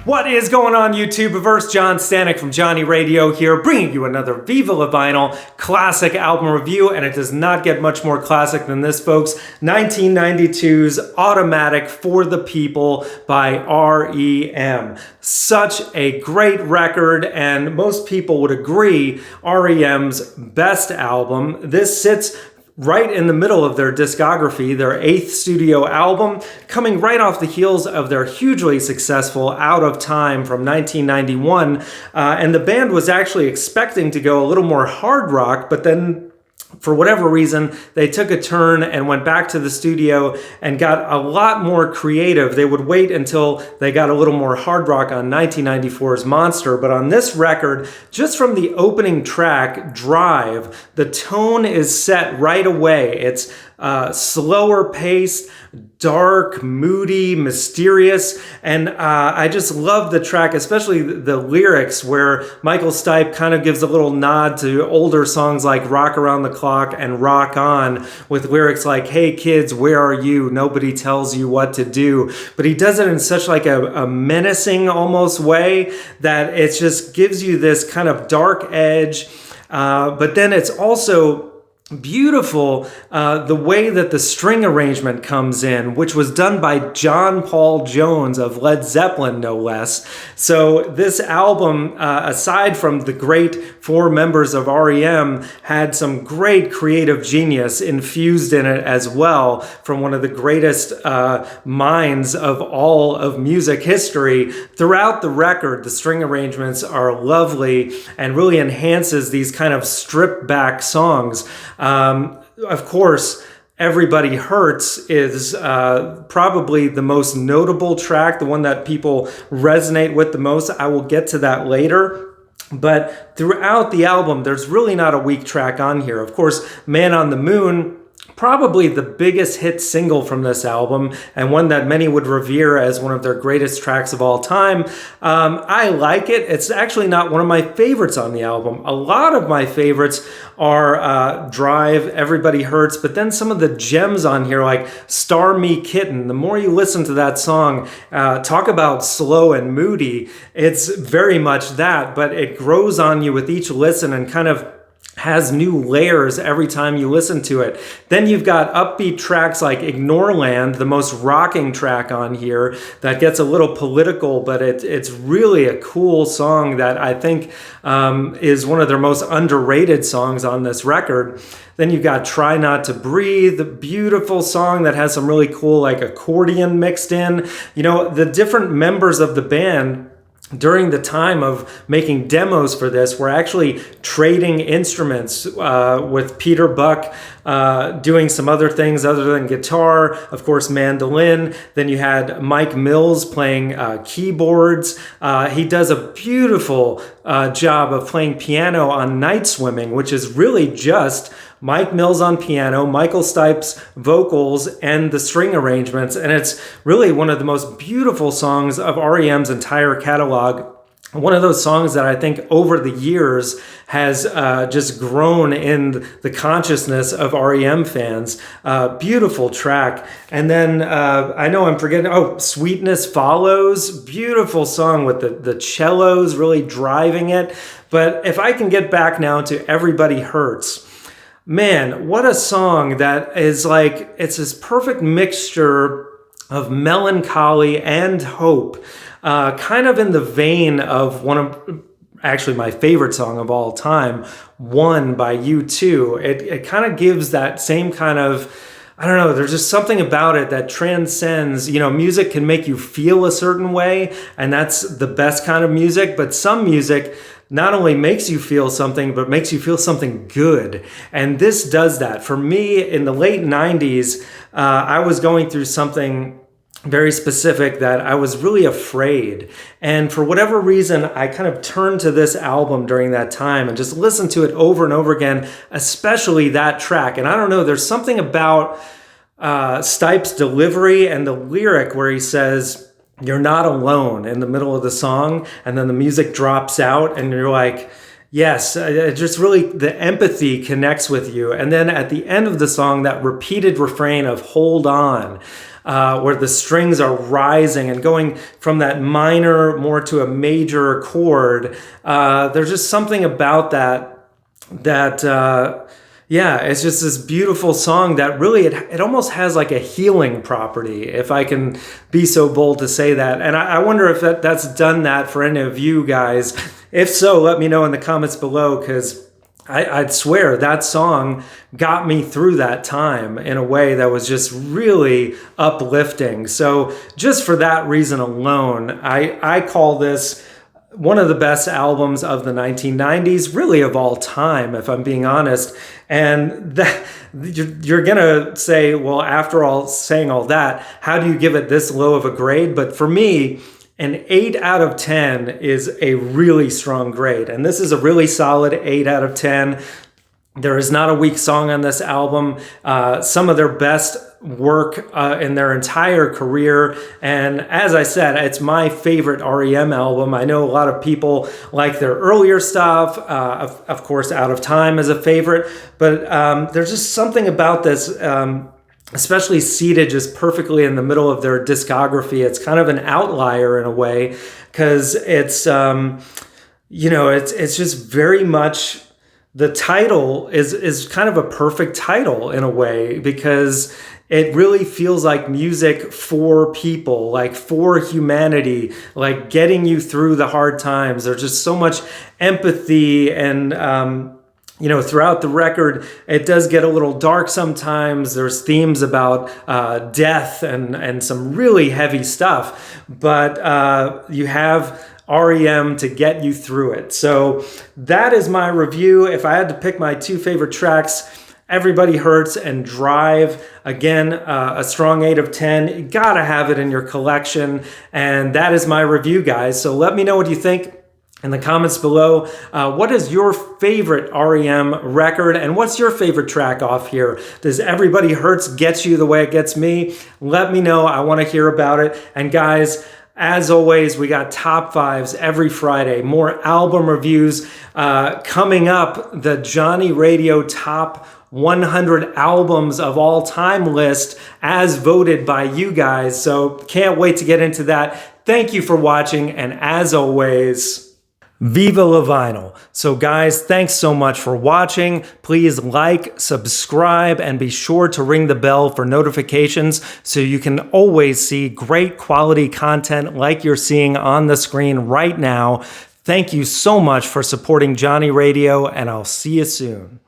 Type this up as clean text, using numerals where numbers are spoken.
What is going on, YouTubeverse? John Stanek from Johnny Radio here, bringing you another Viva La Vinyl classic album review, and it does not get much more classic than this, folks. 1992's Automatic for the People by R.E.M. Such a great record, and most people would agree R.E.M.'s best album. This sits right in the middle of their discography, their 8th studio album, coming right off the heels of their hugely successful Out of Time from 1991. And the band was actually expecting to go a little more hard rock, but then for whatever reason, they took a turn and went back to the studio and got a lot more creative. They would wait until they got a little more hard rock on 1994's Monster, but on this record, just from the opening track, Drive, the tone is set right away. It's slower paced, dark, moody, mysterious, and I just love the track, especially the lyrics where Michael Stipe kind of gives a little nod to older songs like Rock Around the Clock and Rock On, with lyrics like, hey kids, where are you? Nobody tells you what to do. But he does it in such like a menacing almost way that it just gives you this kind of dark edge, but then it's also beautiful the way that the string arrangement comes in, which was done by John Paul Jones of Led Zeppelin, no less. So this album, aside from the great 4 members of R.E.M., had some great creative genius infused in it as well from one of the greatest minds of all of music history. Throughout the record, the string arrangements are lovely and really enhances these kind of stripped back songs. Of course, Everybody Hurts is probably the most notable track, the one that people resonate with the most. I will get to that later. But throughout the album, there's really not a weak track on here. Of course, Man on the Moon, probably the biggest hit single from this album, and one that many would revere as one of their greatest tracks of all time. I like it. It's actually not one of my favorites on the album. A lot of my favorites are Drive, Everybody Hurts, but then some of the gems on here like Star Me Kitten. The more you listen to that song, talk about slow and moody, it's very much that, but it grows on you with each listen and kind of has new layers every time you listen to it. Then you've got upbeat tracks like Ignoreland, the most rocking track on here, that gets a little political, but it's really a cool song that I think is one of their most underrated songs on this record. Then you've got Try Not to Breathe, the beautiful song that has some really cool like accordion mixed in. You know, the different members of the band during the time of making demos for this, we're actually trading instruments with Peter Buck doing some other things other than guitar, of course, mandolin. Then you had Mike Mills playing keyboards. He does a beautiful job of playing piano on Night Swimming, which is really just Mike Mills on piano, Michael Stipe's vocals, and the string arrangements. And it's really one of the most beautiful songs of R.E.M.'s entire catalog. One of those songs that I think over the years has just grown in the consciousness of R.E.M. fans. Beautiful track. And then I know I'm forgetting, Sweetness Follows. Beautiful song with the cellos really driving it. But if I can get back now to Everybody Hurts, man, what a song that is like, it's this perfect mixture of melancholy and hope, kind of in the vein of one of, actually my favorite song of all time, One by U2. It kind of gives that same kind of, I don't know, there's just something about it that transcends, you know, music can make you feel a certain way, and that's the best kind of music, but some music not only makes you feel something, but makes you feel something good. And this does that. For me, in the late 90s, I was going through something very specific that I was really afraid. And for whatever reason, I kind of turned to this album during that time and just listened to it over and over again, especially that track. And I don't know, there's something about Stipe's delivery and the lyric where he says, "You're not alone," in the middle of the song, and then the music drops out and you're like, Yes, just really the empathy connects with you. And then at the end of the song, that repeated refrain of hold on, where the strings are rising and going from that minor more to a major chord. There's just something about that yeah, it's just this beautiful song that really, it almost has like a healing property, if I can be so bold to say that. And I wonder if that's done that for any of you guys. If so, let me know in the comments below, because I'd swear that song got me through that time in a way that was just really uplifting. So just for that reason alone, I call this one of the best albums of the 1990s, really of all time, if I'm being honest. And that you're gonna say, well, after all saying all that, how do you give it this low of a grade? But for me, an 8 out of 10 is a really strong grade. And this is a really solid 8 out of 10. There is not a weak song on this album. Some of their best work in their entire career. And as I said, it's my favorite R.E.M. album. I know a lot of people like their earlier stuff. Of course, Out of Time is a favorite. But there's just something about this, especially seated just perfectly in the middle of their discography. It's kind of an outlier in a way, because it's, it's just very much... The title is kind of a perfect title in a way, because it really feels like music for people, like for humanity, like getting you through the hard times. There's just so much empathy, and throughout the record, it does get a little dark sometimes. There's themes about death and some really heavy stuff, but you have R.E.M. to get you through it. So that is my review. If I had to pick my two favorite tracks, Everybody Hurts and Drive. Again, a strong 8 of 10. You gotta have it in your collection. And that is my review, guys. So let me know what you think in the comments below. What is your favorite R.E.M. record, and what's your favorite track off here? Does Everybody Hurts get you the way it gets me? Let me know. I want to hear about it. And guys, as always, we got top fives every Friday. More album reviews coming up. The Johnny Radio Top 100 Albums of All Time list as voted by you guys. So can't wait to get into that. Thank you for watching. And as always, Viva la Vinyl. So guys, thanks so much for watching. Please like, subscribe, and be sure to ring the bell for notifications so you can always see great quality content like you're seeing on the screen right now. Thank you so much for supporting Johnny Radio, and I'll see you soon.